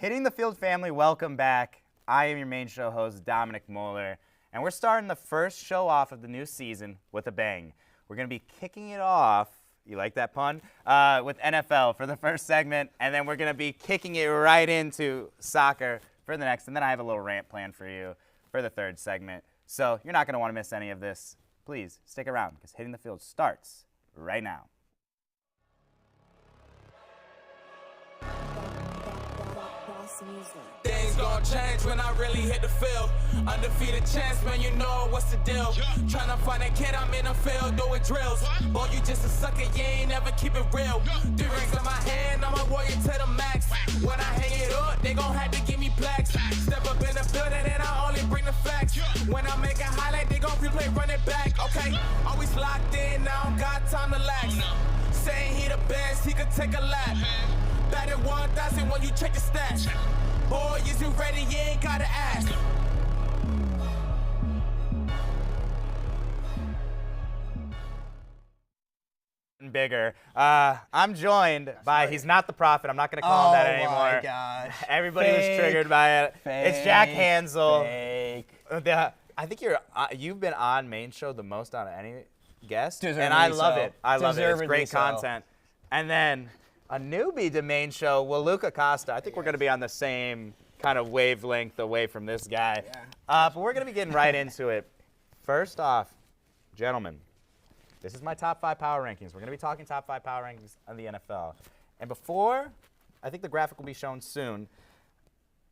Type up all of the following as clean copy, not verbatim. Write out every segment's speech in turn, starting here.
Hitting the Field family, welcome back. I am your main show host, Dominic Moller, and we're starting the first show off of the new season with a bang. We're going to be kicking it off, you like that pun, with NFL for the first segment, and then we're going to be kicking it right into soccer for the next, and then I have a little rant planned for you for the third segment. So you're not going to want to miss any of this. Please stick around because Hitting the Field starts right now. Things gon' change when I really hit the field. Undefeated chance, man, you know what's the deal. Tryna find a kid, I'm in the field doing drills. Boy, you just a sucker, you ain't never keep it real. 3 rings in my hand, I'm a warrior to the max. When I hang it up, they gon' have to give me plaques. Step up in the building and I only bring the facts. When I make a highlight, they gon' replay, run it back, okay? Always locked in, now I don't got time to lax. Saying he the best, he could take a lap. Batted 1,000 when you check the stats. Boy, is you ready? You ain't gotta ask. Bigger. I'm joined by, he's not the prophet. I'm not going to call him that anymore. Oh my gosh. Everybody was triggered by it. It's Jack Hanzal. Fake. I think you've been on main show the most out of any guest. Deservedly And I love so. it. I love it. It's Deservedly great so. content. And then a newbie to main show, Luka Costa. I think we're going to be on the same kind of wavelength away from this guy. But we're going to be getting right into it. First off, gentlemen, this is my top 5 power rankings. We're going to be talking top 5 power rankings on the NFL. And before, I think the graphic will be shown soon,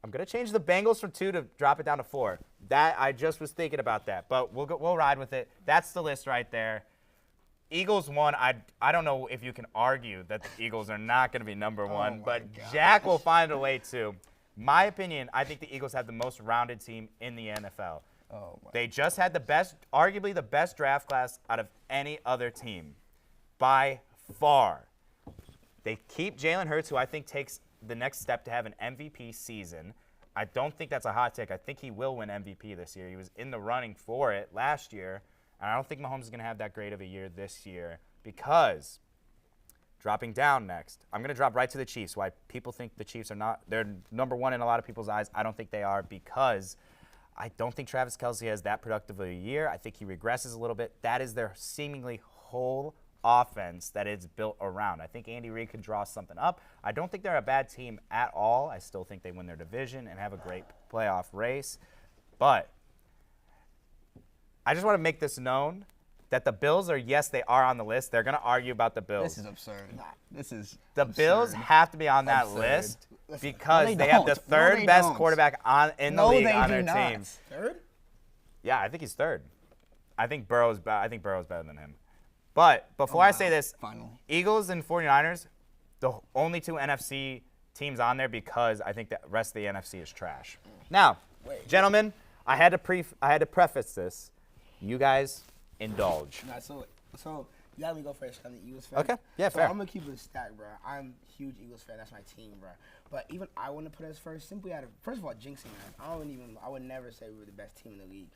I'm going to change the Bengals from 2 to drop it down to 4. That, I just was thinking about that. But we'll ride with it. That's the list right there. Eagles 1, I don't know if you can argue that the Eagles are not going to be number 1, but Jack will find a way to. My opinion, I think the Eagles have the most rounded team in the NFL. They just had the best, arguably the best draft class out of any other team by far. They keep Jalen Hurts, who I think takes the next step to have an MVP season. I don't think that's a hot take. I think he will win MVP this year. He was in the running for it last year. And I don't think Mahomes is going to have that great of a year this year because dropping down next, I'm going to drop right to the Chiefs. Why people think the Chiefs are not, they're number 1 in a lot of people's eyes. I don't think they are because I don't think Travis Kelce has that productive of a year. I think he regresses a little bit. That is their seemingly whole offense that is built around. I think Andy Reid could draw something up. I don't think they're a bad team at all. I still think they win their division and have a great playoff race. But I just want to make this known that the Bills are, yes, they are on the list. They're going to argue about the Bills. This is absurd. This is The absurd. Bills have to be on that list because No, they they have the don't. third No, they best don't. quarterback in the No, league they on do their not. team. Third? Yeah, I think he's third. I think Burrow's better than him. But before I say this, Final. Eagles and 49ers, the only 2 NFC teams on there because I think the rest of the NFC is trash. Now, gentlemen, I had to preface this. You guys indulge. Nah, so you let me go first. I'm the Eagles fan. Okay, yeah, so fair. I'm gonna keep it stacked, bro. I'm a huge Eagles fan. That's my team, bro. But even I want to put us first, simply out of first of all, jinxing, man. I would never say we were the best team in the league.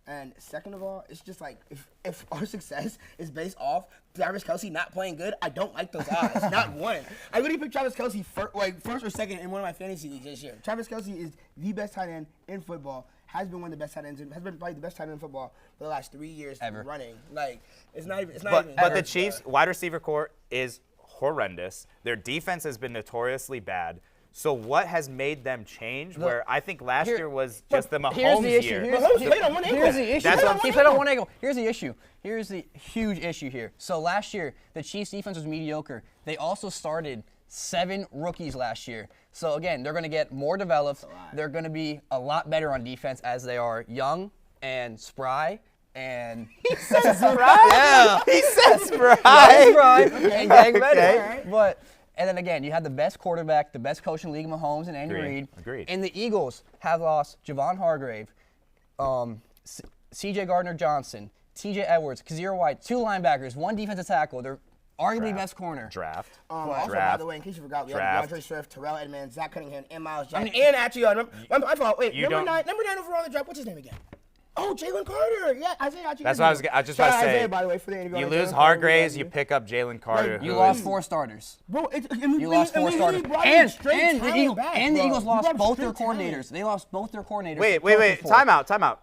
And second of all, it's just like if our success is based off Travis Kelce not playing good, I don't like those odds. Not one. I literally picked Travis Kelce first or second in one of my fantasy leagues this year. Travis Kelce is the best tight end in football. Has been one of the best tight ends. Has been probably the best tight end in football for the last 3 years Ever. running. Like it's not even. But the Chiefs' wide receiver core is horrendous. Their defense has been notoriously bad. So what has made them change? Where I think last year was just the Mahomes year. Here's the issue. That's what I'm He played on one ankle. Here's the issue. Here's the huge issue here. So last year, the Chiefs' defense was mediocre. They also started 7 rookies last year. So again, they're going to get more developed. They're going to be a lot better on defense as they are young and spry. And He said spry? yeah, He said spry. spry and getting better. Okay. But and then again, you have the best quarterback, the best coach in the league, Mahomes and Andy Agreed. Reid. Agreed. And the Eagles have lost Javon Hargrave, C.J. Gardner-Johnson, T.J. Edwards, Kazir White, 2 linebackers, 1 defensive tackle. They're arguably best corner. Draft. Also, by the way, in case you forgot, we have DeAndre Swift, Terrell Edmonds, Zach Cunningham, and Miles Jack. And actually, my fault. Wait, number 9 overall in the draft. What's his name again? Oh, Jalen Carter. Yeah, Isaiah. That's what I was just about to say. Isaiah, by the way, for the interview. You lose Hargraves, you pick up Jalen Carter. You who lost is- 4 starters. Bro, You lost 4 starters. And the Eagles lost both their coordinators. They lost both their coordinators. Wait. Time out.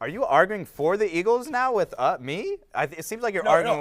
Are you arguing for the Eagles now with me? It seems like you're arguing.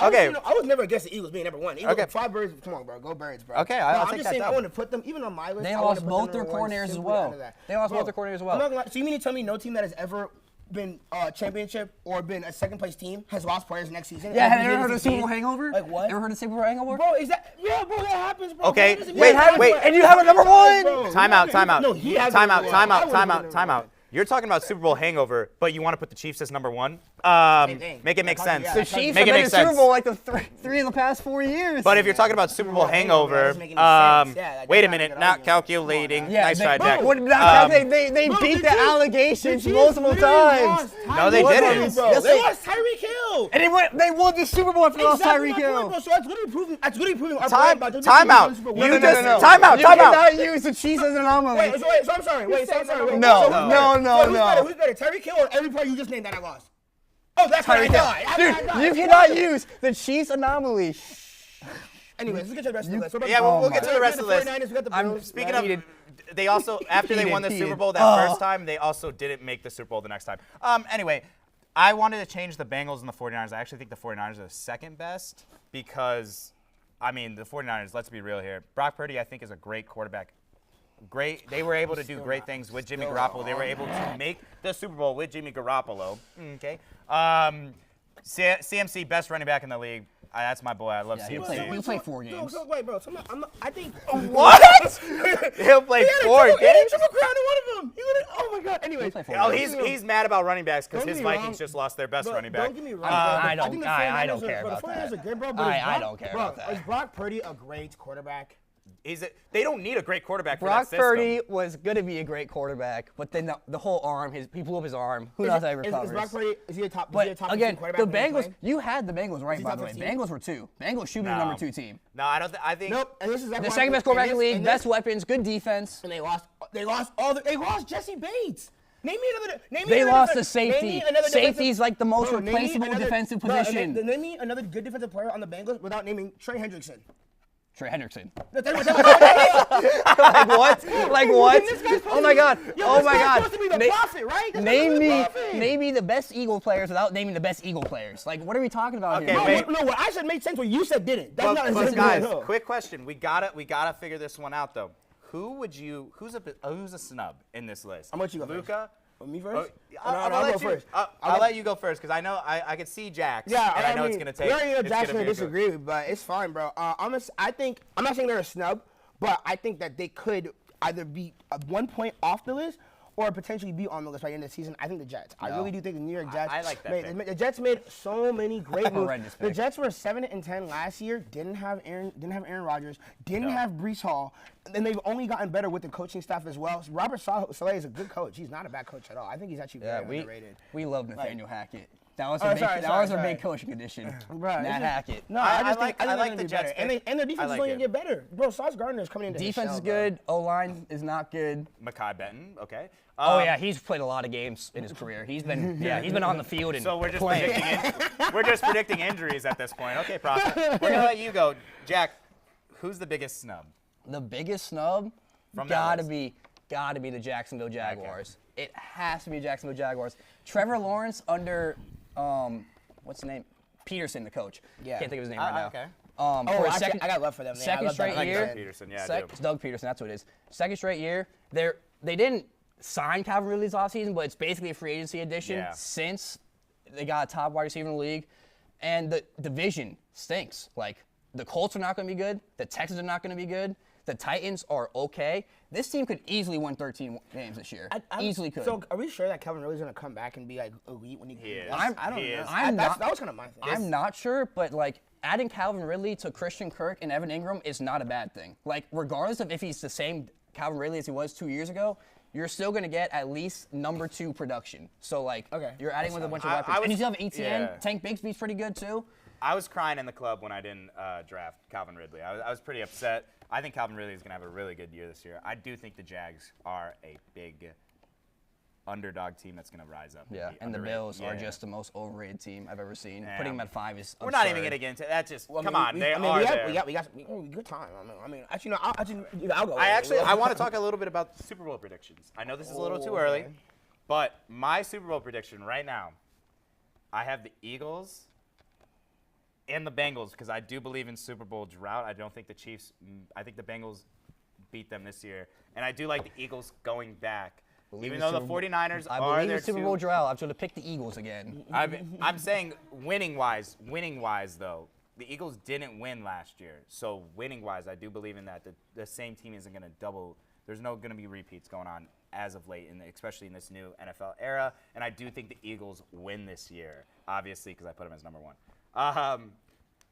Okay. I was never against the Eagles being number 1. Eagles, Okay. 5 birds. Come on, bro. Go Birds, bro. Okay, No, I'll I'm take just that saying, I down. want to put them even on my list. They I wanna lost put them both their number 1 coordinators as simply well. out of that. They lost Bro, both their coordinators as well. I'm not gonna lie. So you mean to tell me no team that has ever been championship or been a second place team has lost players next season? Yeah, Like, have you ever heard of the Super Bowl hangover? Like what? Ever heard of Super Bowl hangover? Bro, is that? Yeah, bro, that happens, bro. Okay, Bro, wait, and you have a number 1? Bro, Time out. No, he has Time number out. one. I would've been number one. You're talking about Super Bowl hangover, but you want to put the Chiefs as number 1? thing. Make it make sense. Yeah, The Chiefs Make have it been make in Super sense. Bowl like the three in the past 4 years. But if you're talking about Super Bowl hangover, that hangover, doesn't make any sense. Yeah, that wait a doesn't minute, make not any calculating. sense. yeah, Nice try, they, Jack. they Bro, beat the the Chiefs- allegations the Chiefs multiple literally times. lost No, they Tyreek didn't. Hill, bro. Yes, They they- lost Tyreek Hill. And they won the Super Bowl after they lost Exactly Tyreek my point, Hill. bro. So that's literally proving. That's literally proving our point Time about the out. Super Bowl. You No, just no, no. time out. You Time out. cannot use the Chiefs as an anomaly. So I'm sorry. Wait. No, So who's better, Tyreek Hill or every player you just named that I lost? Oh, that's what I Tyreek thought. Hill. Dude, you cannot use the Chiefs anomaly. Anyways, let's get to the rest of the list. What about Yeah, the- we'll get to the rest of the list. 49ers, we got the Bills. Speaking I of, needed- they also after they won the Super Bowl that first time, they also didn't make the Super Bowl the next time. Anyway, I wanted to change the Bengals and the 49ers. I actually think the 49ers are the second best because, I mean, the 49ers, let's be real here. Brock Purdy, I think, is a great quarterback. They were able to do great things with Jimmy Garoppolo. They were able to make the Super Bowl with Jimmy Garoppolo. Okay. CMC, best running back in the league. That's my boy. I love CMC. He'll play 4 games. So, wait, bro. I think. What? He'll play 4 He had a games? triple crown in one of them. Oh my God. Anyways. play 4 Oh, games. he's mad about running backs because Don't his get me wrong, Vikings just lost their best running back. Don't get me wrong. I bro. don't- think the I 49ers don't care bro, about the 49ers that. are good, bro. But I don't care about that. Is Brock Purdy a great quarterback? They don't need a great quarterback for Brock that system. Purdy was going to be a great quarterback, but then the whole arm, he blew up his arm. Who knows how he recovers? Is Brock Purdy? Is he a top? But is he a top again, 15 quarterback the when he's Bengals, playing? you had the Bengals right, he by top the way. 15? Bengals were 2. Bengals should be the number 2 team. No, I don't. I think. Nope. And this is The second best quarterback in the league, best weapons, good defense. And they lost. They lost Jesse Bates. Name me another. They another lost the defense- name safety. me another Safety's defensive- like the most Bro, name me replaceable another- defensive bro, and position. Name me another good defensive player on the Bengals without naming Trey Hendrickson. Trey Hendrickson. Like Like what? Like what? Oh my God. Oh my God. Supposed to be the prophet, right? That's Name supposed to be me, the prophet. name me the best Eagle players without naming the best Eagle players. Like, what are we talking about Okay, here? wait. No, what I said made sense. What you said didn't. That's not But sense guys, at all. quick question. We gotta figure this one out though. Who's a snub in this list? I'm gonna let you go Luka. Me first? I'll I'll let go you. first. I'll let you go first because I know I could see Jax. Yeah, and I know it's gonna take. We already know it's Jack's gonna gonna be a- disagree, but it's fine, bro. I'm not saying they're a snub, but I think that they could either be 1 point off the list or potentially be on the list by the end of the season. I think the Jets. I really do think the New York Jets. I like that pick. The Jets made so many great moves. Horrendous The pick. Jets were 7-10 last year. Didn't have Aaron Rodgers. Didn't have Breece Hall. And they've only gotten better with the coaching staff as well. Robert Saleh is a good coach. He's not a bad coach at all. I think he's actually Yeah, very underrated. we love Nathaniel Hackett. That was Oh, a sorry. big coaching addition. Right, Matt it's just- Hackett. No, I I just like- think I they're like gonna the be Jets better. pick. And their I defense is like only it. gonna get better. Bro, Sauce Gardner's coming into his Defense shell, is bro. good. O-line is not good. Makai Benton. Okay. Oh yeah, he's played a lot of games in his career. He's been on the field and So we're just playing. predicting injuries at this point. Okay, Prophet. We're gonna let you go, Jack. Who's the biggest snub? The biggest snub From that gotta list. be the Jacksonville Jaguars. It has to be Jacksonville Jaguars. Trevor Lawrence under what's the name? Peterson, the coach. Yeah. Can't think of his name right now. Okay. Oh, for a actually, second, I got love for them. Yeah, I second love straight that. year. Doug Peterson, yeah, I do. It's Doug Peterson, that's what it is. Second straight year. They didn't sign Calvin Ridley this offseason, but it's basically a free agency addition Yeah. since they got a top wide receiver in the league. And the division stinks. Like, the Colts are not going to be good. The Texans are not going to be good. The Titans are okay. This team could easily win 13 games this year. Easily could. So, are we sure that Calvin Ridley's gonna come back and be like elite when he? He is. I don't He know. is. That was kind of my thing. I'm not sure, but like adding Calvin Ridley to Christian Kirk and Evan Ingram is not a bad thing. Like, regardless of if he's the same Calvin Ridley as he was 2 years ago, you're still going to get at least number 2 production. So, like, you're adding with a bunch of weapons. I And you was- still have ETN. yeah. Tank Bigsby's pretty good, too. I was crying in the club when I didn't draft Calvin Ridley. I was pretty upset. I think Calvin Ridley is going to have a really good year this year. I do think the Jags are a big underdog team that's going to rise up. Yeah, and the Bills are just the most overrated team I've ever seen. Putting them at 5 is absurd. We're not even going to get into that. Just come on, we they got, are there. We got some good time. I mean, actually, no, I'll go. I want to talk a little bit about Super Bowl predictions. I know this is a little too early, but my Super Bowl prediction right now, I have the Eagles and the Bengals because I do believe in Super Bowl drought. I don't think the Chiefs. I think the Bengals beat them this year, and I do like the Eagles going back. Even though the 49ers I are believe their in Super Bowl drought. I'm going to pick the Eagles again. I'm saying winning-wise, though, the Eagles didn't win last year. So winning-wise, I do believe in that. The same team isn't going to double. There's no going to be repeats going on as of late, especially in this new NFL era. And I do think the Eagles win this year, obviously, because I put them as number 1.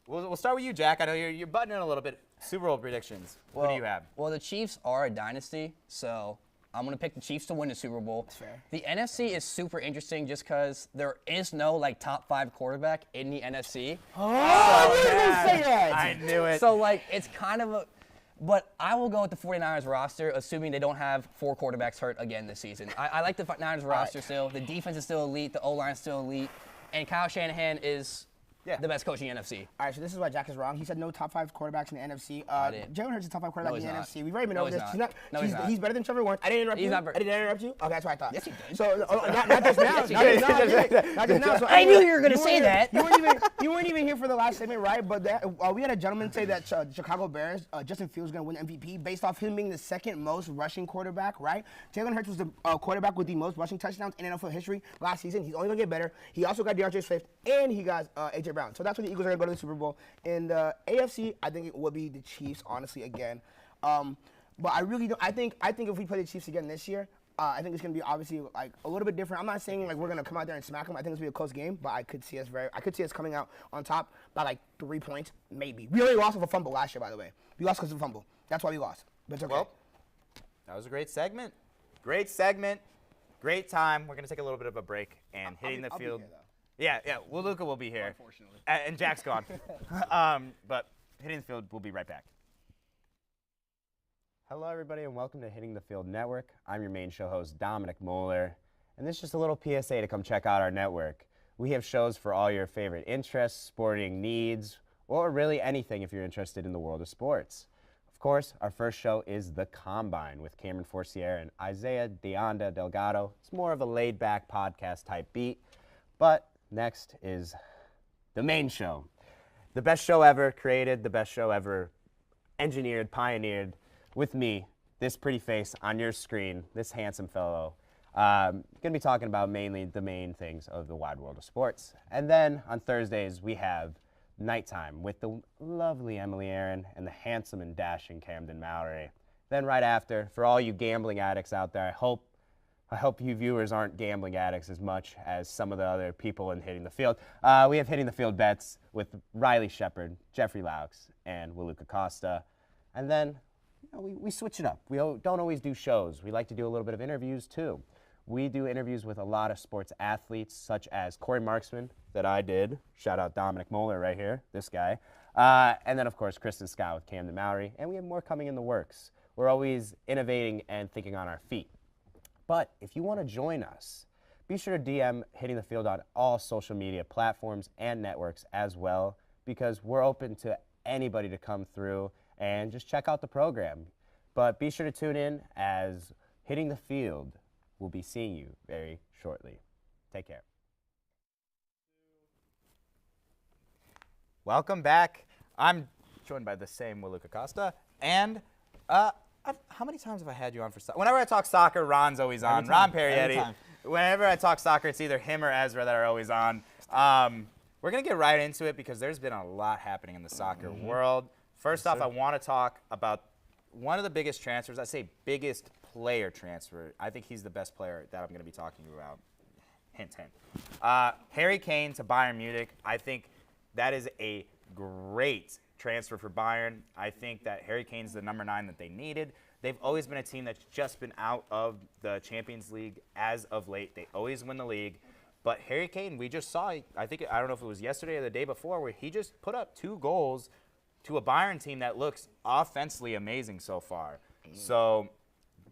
We'll start with you, Jack. I know you're butting in a little bit. Super Bowl predictions. Who do you have? Well, the Chiefs are a dynasty, so I'm going to pick the Chiefs to win the Super Bowl. That's fair. The NFC is super interesting just because there is no top 5 quarterback in the NFC. Oh, I knew you were gonna say that. I knew it. So it's kind of but I will go with the 49ers roster, assuming they don't have 4 quarterbacks hurt again this season. I like the Niners roster still. The defense is still elite. The O-line is still elite. And Kyle Shanahan is the best coach in the NFC. All right, so this is why Jack is wrong. He said no top 5 quarterbacks in the NFC. did. Jalen Hurts is top 5 quarterback in the he's NFC. We've already been over this. he's not. No, he's not. He's better than Trevor Lawrence. I didn't interrupt He's you. not. I didn't interrupt you. Okay, that's what I thought. Yes, he did. So not just now. Yes, he not did. just now. So I knew you were going to say weren't that. You weren't even here for the last segment, right? But we had a gentleman say that Chicago Bears, Justin Fields, is going to win MVP based off him being the second most rushing quarterback, right? Jalen Hurts was the quarterback with the most rushing touchdowns in NFL history last season. He's only going to get better. He also got DeAndre Swift, and he got A.J. Brown. So that's why the Eagles are going to go to the Super Bowl. In the AFC, I think it will be the Chiefs, honestly, again. But I really don't. I think if we play the Chiefs again this year, I think it's going to be obviously a little bit different. I'm not saying we're going to come out there and smack them. I think it's going to be a close game, but I could see us coming out on top by 3 points, maybe. We only lost with a fumble last year, by the way. We lost because of a fumble. That's why we lost. But it's okay. Well, that was a great segment. Great segment. Great time. We're going to take a little bit of a break and hitting the field. I'll be here, though. Yeah. Well, Luka will be here. Unfortunately. And Jack's gone. But hitting the field, we'll be right back. Hello, everybody, and welcome to Hitting the Field Network. I'm your main show host, Dominic Moller, and this is just a little PSA to come check out our network. We have shows for all your favorite interests, sporting needs, or really anything if you're interested in the world of sports. Of course, our first show is The Combine with Cameron Forcier and Isaiah Deonda Delgado. It's more of a laid-back podcast-type beat, but next is the main show. The best show ever created, the best show ever engineered, pioneered, with me, this pretty face on your screen, this handsome fellow. Going to be talking about mainly the main things of the wide world of sports. And then on Thursdays, we have Nighttime with the lovely Emily Aaron and the handsome and dashing Camden Mallory. Then right after, for all you gambling addicts out there, I hope you viewers aren't gambling addicts as much as some of the other people in Hitting the Field. We have Hitting the Field bets with Riley Shepard, Jeffrey Laux, and Luka Costa. And then we switch it up. We don't always do shows. We like to do a little bit of interviews too. We do interviews with a lot of sports athletes, such as Corey Marksman, that I did. Shout out Dominic Moller right here, this guy. And then, of course, Kristen Scott with Camden Mallory. And we have more coming in the works. We're always innovating and thinking on our feet. But if you want to join us, be sure to DM Hitting the Field on all social media platforms and networks as well, because we're open to anybody to come through and just check out the program. But be sure to tune in, as Hitting the Field will be seeing you very shortly. Take care. Welcome back. I'm joined by the same Luka Costa. And how many times have I had you on for soccer? Whenever I talk soccer, Ron's always on. Ron Perretti. Whenever I talk soccer, it's either him or Ezra that are always on. We're going to get right into it because there's been a lot happening in the soccer world. First off, I want to talk about one of the biggest transfers. I say biggest player transfer. I think he's the best player that I'm going to be talking about. Hint, hint. Harry Kane to Bayern Munich. I think that is a great transfer for Bayern. I think that Harry Kane's the number 9 that they needed. They've always been a team that's just been out of the Champions League as of late. They always win the league. But Harry Kane, we just saw, I don't know if it was yesterday or the day before, where he just put up 2 goals to a Bayern team that looks offensively amazing so far. So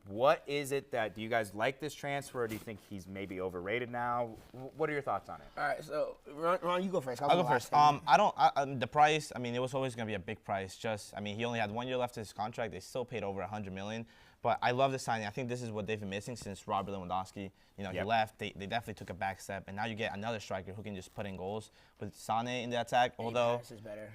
What is it that, do you guys like this transfer, or do you think he's maybe overrated now? What are your thoughts on it? All right, so Ron, you go first. I'll go first. The price, I mean, it was always going to be a big price. He only had 1 year left of his contract. They still paid over $100 million. But I love the signing. I think this is what they've been missing since Robert Lewandowski, he left. They definitely took a back step. And now you get another striker who can just put in goals with Sane in the attack. Although, This is better.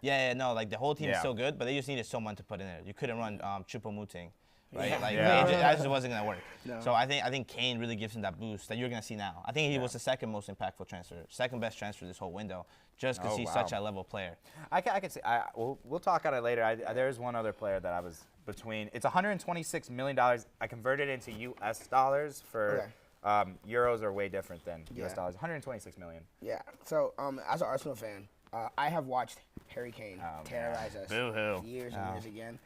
the whole team is still good, but they just needed someone to put in there. You couldn't run Choupo-Moting. Right, that just wasn't gonna work. No. So I think Kane really gives him that boost that you're gonna see now. I think he was the second most impactful transfer, second best transfer this whole window, just because he's such a level player. I can see. We'll talk on it later. There's one other player that I was between. It's $126 million. I converted it into U.S. dollars for euros are way different than U.S. dollars. $126 million. Yeah. So as an Arsenal fan, I have watched Harry Kane terrorize us years and years again.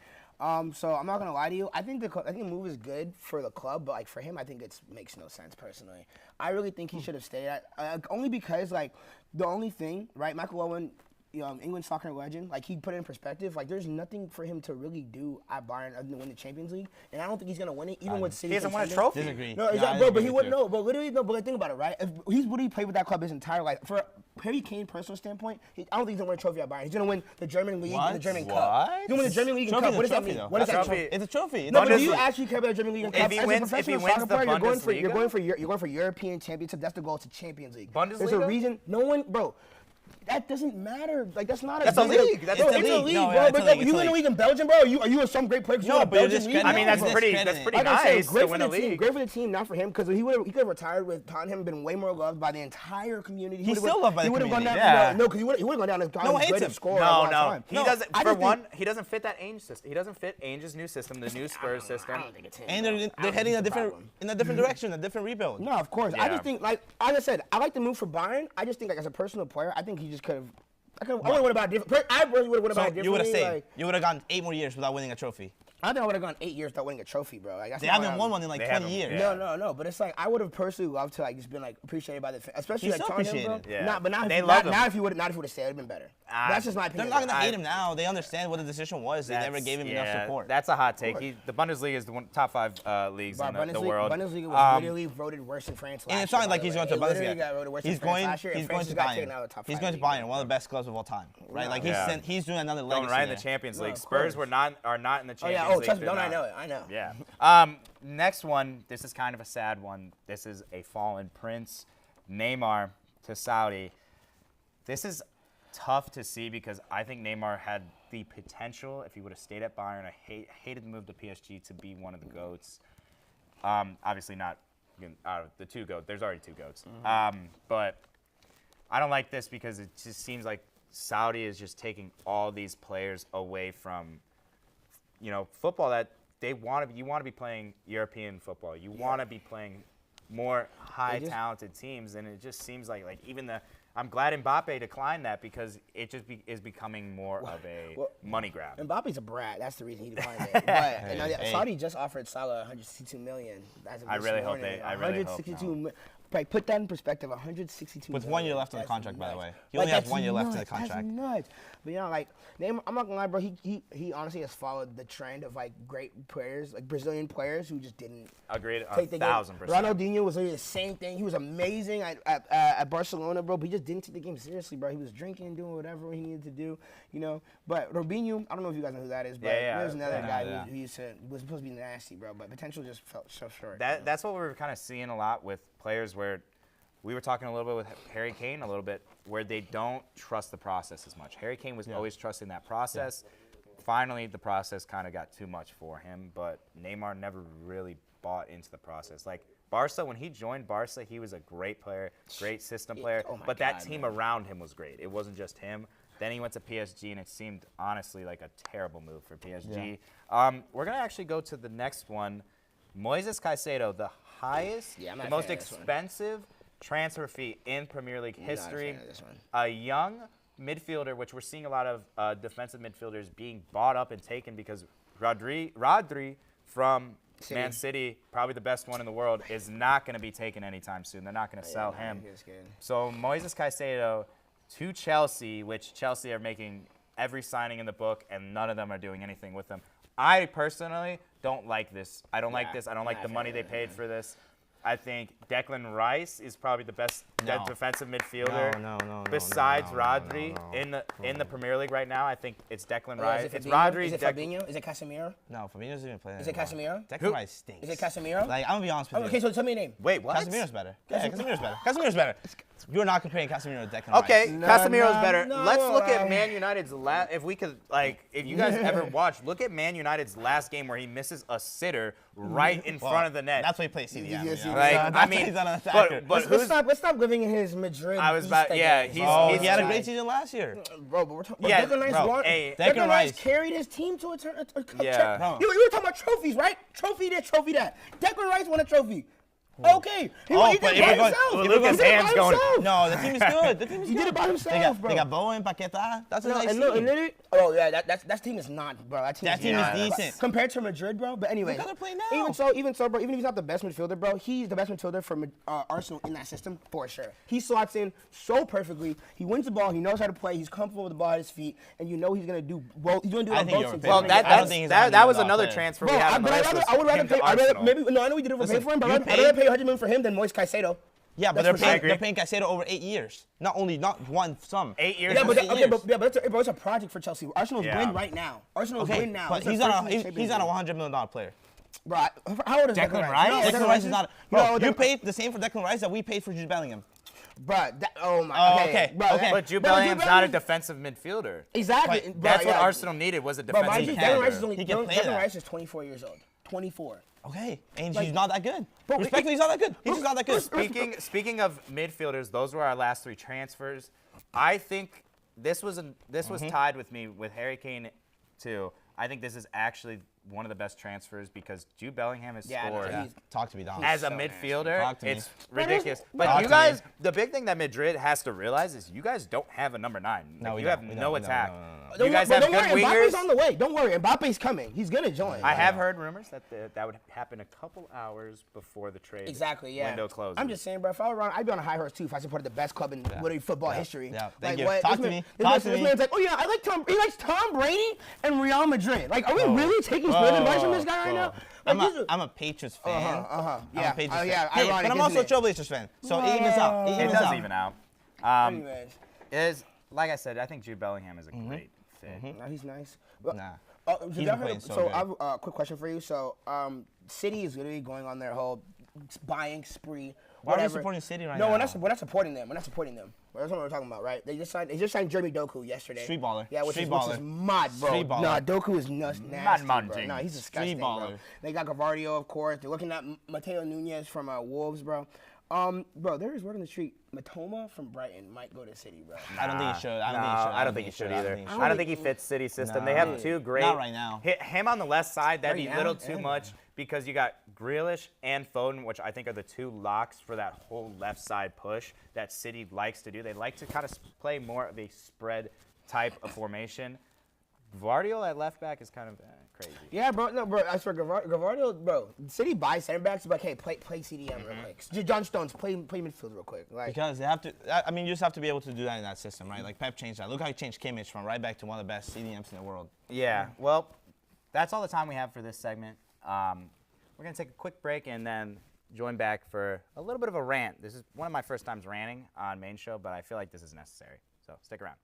So I'm not gonna lie to you. I think the move is good for the club, but like for him, I think it makes no sense personally. I really think he should have stayed at only because like the only thing, right? Michael Owen, England soccer legend, like he put it in perspective. Like there's nothing for him to really do at Bayern other than win the Champions League, and I don't think he's gonna win it even with City. He hasn't won a trophy. Disagree. No, exactly, but he wouldn't. No, but literally, no. But think about it, right? If he's literally played with that club his entire life. For Harry Kane personal standpoint, I don't think he's gonna win a trophy at Bayern. He's gonna win the German league and the German cup. He's gonna win the German league and cup. What does that mean? What does that mean? It's a trophy. No, but do you actually care about the German league and cup? As a professional soccer player, you're going for European championship. That's the goal to Champions League. Bundesliga? There's a reason. No one, bro. That doesn't matter. Like that's not a. That's a league. It's a league, bro. But you win a league in Belgium, bro. Are you some great player? No, but you're just. I mean, that's pretty nice to win a league. Great for the team, not for him, because he could have retired with Tottenham, been way more loved by the entire community. He's still loved by the community. No, because he would have gone down as the greatest scorer. No. He doesn't. For one, he doesn't fit that Ainge system. He doesn't fit Ainge's new system, the new Spurs system. I don't think it's him. And they're heading in a different direction, a different rebuild. No, of course. I just think, like I said, I like the move for Bayern. I just think, like as a personal player, I think he just could have. I would have won about different. I really would have won about differently. You would have stayed. You would have gone 8 more years without winning a trophy. I think I would have gone 8 years without winning a trophy, bro. Like, they haven't won one in like 20 years. No. But it's like I would have personally loved to like just been like appreciated by the fans, especially He's like Tottenham, bro. Yeah. Not if he would have stayed, it would have been better. That's just my opinion. They're not gonna hate him now. They understand what the decision was. They never gave him enough support. That's a hot take. The Bundesliga is the top 5 leagues in the world. Bundesliga was literally voted worse in France last year. And it's not like he's going to Bundesliga. He's going to Bayern. He's going to Bayern, one of the best clubs of all time, right? Like he's doing another legacy. Going right in the Champions League. Spurs are not in the Champions League. Oh, trust me. Don't I know it? I know. Yeah. Next one, this is kind of a sad one. This is a fallen prince, Neymar to Saudi. This is tough to see because I think Neymar had the potential, if he would have stayed at Bayern, I hated the move to PSG, to be one of the GOATs. Obviously not out of the 2 GOATs. There's already 2 GOATs. But I don't like this because it just seems like Saudi is just taking all these players away from, football that you want to be playing European football. You want to be playing more high-talented teams, and it just seems like even I'm glad Mbappe declined that because it just is becoming more of a money grab. Mbappe's a brat. That's the reason he declined it. But Saudi just offered Salah $162 million. I really hope they. I really hope so. Like, put that in perspective, $162 with 1 year left on the contract, by the way. He only has 1 year left in the contract. That's nuts. But like Neymar, I'm not gonna lie, bro. He honestly has followed the trend of like great players, like Brazilian players who just didn't. Agreed, take the 1,000%. Ronaldinho was literally the same thing. He was amazing at Barcelona, bro. But he just didn't take the game seriously, bro. He was drinking, doing whatever he needed to do, But Robinho, I don't know if you guys know who that is, but there's another guy who was supposed to be nasty, bro. But potential just fell so short. That's what we were kind of seeing a lot with players where. We were talking a little bit with Harry Kane a little bit, where they don't trust the process as much. Harry Kane was always trusting that process. Finally, the process kind of got too much for him, but Neymar never really bought into the process. Like Barca, when he joined Barca, he was a great player, great system player, but that team around him was great. It wasn't just him. Then he went to PSG, and it seemed honestly like a terrible move for PSG. We're going to actually go to the next one. Moises Caicedo, the highest, the most expensive transfer fee in Premier League history. A young midfielder, which we're seeing a lot of defensive midfielders being bought up and taken because Rodri from Man City, probably the best one in the world, is not going to be taken anytime soon. They're not going to sell him. So Moises Caicedo to Chelsea, which Chelsea are making every signing in the book, and none of them are doing anything with them. I personally don't like this. I don't like Yeah. this. I don't like the Yeah, money they paid for this. I think Declan Rice is probably the best No. defensive midfielder No. besides no, Rodri no. in the Premier League right now. I think it's Declan Oh, Rice. is it It's Fabinho? Rodri. Is it Fabinho? Is it Casemiro? No, Fabinho doesn't even play. Is it anymore. Casemiro? Declan Rice stinks. Is it Casemiro? Like, I'm gonna be honest with you. Okay, so tell me a name. Wait, what? Casemiro's better. Yeah, Casemiro's better. Casemiro's better. You're not comparing Casemiro to Declan Okay, Rice. Casemiro's better. no, Let's look at I- Man United's last. If we could, if you guys ever watched, look at Man United's last game where he misses a sitter right in front of the net. That's why he plays CDM. Yes, you know? he Like, That's I why mean, he's not an attacker. but Let's stop living in his Madrid. I was about- Easter yeah, days. he's- Oh, he's- he had a he's- great season last year. Bro, but we're talking. Yeah, Declan Rice bro, won. hey, Declan Declan Rice Rice carried his team to a cup. Yeah. Bro. You were talking about trophies, right? Trophy this, trophy that. Declan Rice won a trophy. Okay. He Oh, did but it if by we're going- himself. if He we're did going- it by hands going- himself. No, the team is good. The team is He good. did it by himself, bro. They got Boa and Paqueta. That's a No, nice and team. look, and literally, oh yeah, that team is not, bro. That team is not. decent. Compared to Madrid, bro. But anyway, Look how they're playing now. Even so, bro. Even if he's not the best midfielder, bro, he's the best midfielder for Arsenal in that system for sure. He slots in so perfectly. He wins the ball. He knows how to play. He's comfortable with the ball at his feet, and you know he's gonna do well. He's gonna do it I on think both you're teams. a well, I that, don't that's, think he's a that was $100 another player. transfer Bro, we had on the list. I would rather him to pay. I Arsenal. know we did it for pay for him, but you I'd rather pay 100 million for him than Moise Caicedo. Yeah, but That's for sure. they're paying Caicedo over 8 years. Not one sum. 8 years. Yeah, but, Eight okay, years. but it's a project for Chelsea. Arsenal's Yeah. win right now. Arsenal's Okay, win now. but It's their he's first not in a the he's Champions not a League. $100 million player. Bro, how old is Declan Declan Rice? No, Declan Rice is not. Bro, No, you paid the same for Declan Rice that we paid for Jude Bellingham. Bro, oh my. Oh, okay. okay, Bro, okay. But Jude Bro, Bellingham's not a Bellingham- defensive midfielder. Exactly. But Bro, That's what yeah. Arsenal needed was a Bro, defensive mind you, He Declan can. Rice is only. He can play Declan that. Rice is 24 years old. 24. Okay, and Like- he's not that good. Bro, Respectfully, he's not that good. He's just not that good. Speaking of midfielders, those were our last 3 transfers. I think this was tied with me with Harry Kane too. I think this is actually one of the best transfers because Jude Bellingham has Yeah, no, scored he's- Talk to me, Dom. as a so midfielder. Talk to me. It's ridiculous. Talk But you to guys, me. the big thing that Madrid has to realize is you guys don't have a number 9. No, we you don't. have We no don't. We don't. attack. No. You guys But have don't good worry, wingers. Mbappe's on the way. Don't worry, Mbappe's coming. He's gonna join. I have heard rumors that that would happen a couple hours before the trade Exactly, yeah. window closes. I'm just saying, bro. If I were around, I'd be on a high horse too. If I supported the best club in literally football history. Yeah. Like Thank you. what? Talk this to man- me. This Talk man- to this me. man's like, oh yeah, I like Tom. He likes Tom Brady and Real Madrid. Like, are we really taking split advice from this guy right now? I'm Like, this I'm a Patriots fan. Yeah. I'm a Patriots fan. Yeah. Hey, Ironic, but I'm also a isn't it? Trailblazers fan. So it evens out. It it evens does out. even out. Anyways, Is like I said, I think Jude Bellingham is a great fit. no, he's nice. But, Nah. so He's y'all been heard playing so so good. I have a quick question for you. So, City is literally going on their whole buying spree. Why are we whatever. supporting City right No, now? we're not supporting them. We're not supporting them. That's what we're talking about, right? They just signed Jeremy Doku yesterday. Street baller. Yeah, which Street is baller. mad, bro. Street baller. Nah, Doku is nasty, bro. mounting. Nah, he's disgusting, bro. baller. They got Gavardio, of course. They're looking at Mateo Nunez from Wolves, bro. Bro, there is word on the street. Matoma from Brighton might go to City, bro. I don't think he should. I No, don't think he should. I don't think he should either. I don't think he I don't think he fits City system. They have 2 great. Not right now. Him on the left side, that'd be Right a little now? too Yeah. much because you got Grealish and Foden, which I think are the 2 locks for that whole left side push that City likes to do. They like to kind of play more of a spread type of formation. Guardiola at left back is kind of crazy. Yeah, bro. No, bro. I swear, Gavardio, bro. City buys center backs. But hey, play CDM real quick. John Stones, play midfield real quick. Like, Because they have to. I mean, you just have to be able to do that in that system, right? Like Pep changed that. Look how he changed Kimmich from right back to one of the best CDMs in the world. Yeah, well, that's all the time we have for this segment. We're going to take a quick break and then join back for a little bit of a rant. This is one of my first times ranting on Main Show, but I feel like this is necessary. So stick around.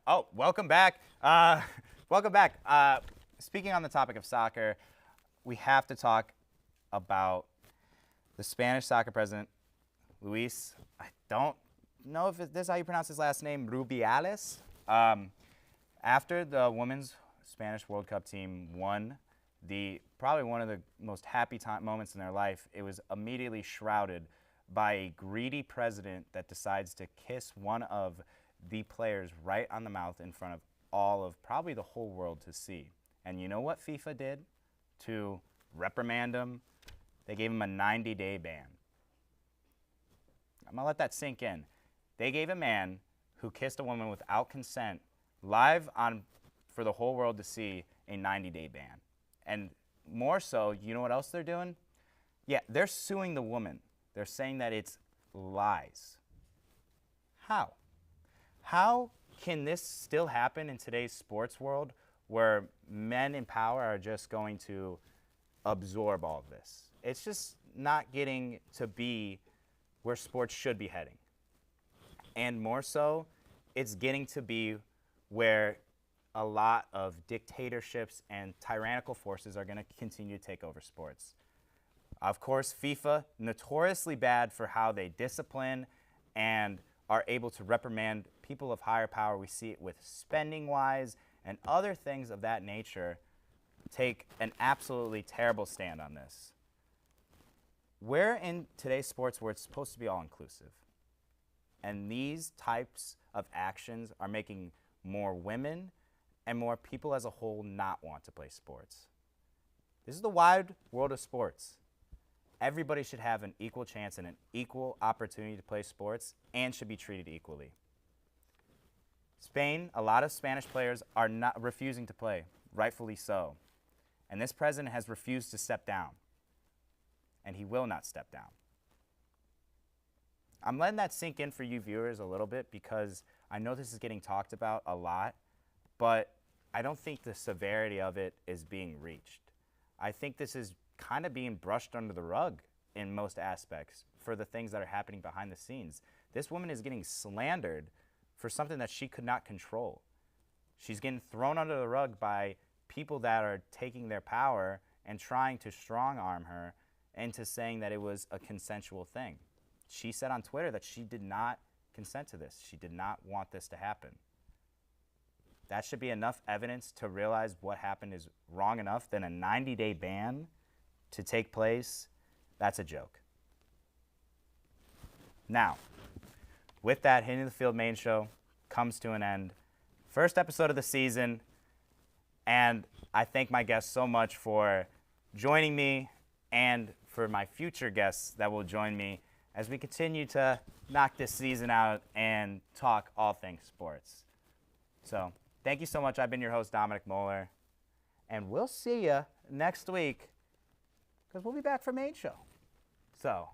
Oh, welcome back. Welcome back. Speaking on the topic of soccer, we have to talk about the Spanish soccer president, Luis, I don't know if this is how you pronounce his last name, Rubiales. After the women's Spanish World Cup team won probably one of the most happy moments in their life, it was immediately shrouded by a greedy president that decides to kiss one of the players right on the mouth in front of all of probably the whole world to see. And you know what FIFA did to reprimand him? They gave him a 90-day ban. I'm going to let that sink in. They gave a man who kissed a woman without consent live for the whole world to see a 90-day ban. And more so, you know what else they're doing? Yeah, they're suing the woman. They're saying that it's lies. How? How can this still happen in today's sports world where men in power are just going to absorb all of this? It's just not getting to be where sports should be heading. And more so, it's getting to be where a lot of dictatorships and tyrannical forces are going to continue to take over sports. Of course, FIFA, notoriously bad for how they discipline and are able to reprimand people of higher power. We see it with spending-wise and other things of that nature, take an absolutely terrible stand on this. We're in today's sports where it's supposed to be all-inclusive. And these types of actions are making more women and more people as a whole not want to play sports. This is the wide world of sports. Everybody should have an equal chance and an equal opportunity to play sports and should be treated equally. Spain, a lot of Spanish players are not refusing to play, rightfully so. And this president has refused to step down. And he will not step down. I'm letting that sink in for you viewers a little bit because I know this is getting talked about a lot, but I don't think the severity of it is being reached. I think this is kind of being brushed under the rug in most aspects for the things that are happening behind the scenes. This woman is getting slandered for something that she could not control. She's getting thrown under the rug by people that are taking their power and trying to strong-arm her into saying that it was a consensual thing. She said on Twitter that she did not consent to this. She did not want this to happen. That should be enough evidence to realize what happened is wrong enough than a 90-day ban to take place. That's a joke. Now, with that, Hitting the Field main show comes to an end. First episode of the season, and I thank my guests so much for joining me and for my future guests that will join me as we continue to knock this season out and talk all things sports. So, thank you so much. I've been your host, Dominic Moller, and we'll see you next week because we'll be back for main show. So,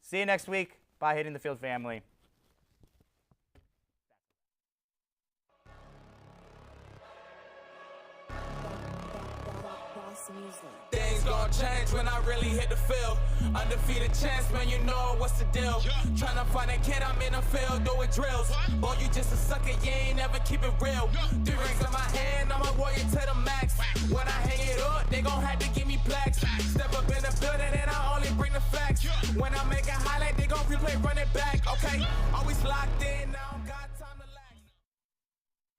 see you next week. Bye, Hitting the Field family. Things gon' change when I really hit the field. Undefeated champs, man, you know what's the deal. Tryna find a kid, I'm in the field doing drills. Boy, you just a sucker, you ain't never keep it real. 3 rings in my hand, I'm a warrior to the max. When I hang it up, they gon' have to give me plaques. Step up in the building and I only bring the facts. When I make a highlight, they gon' replay, run it back, okay? Always locked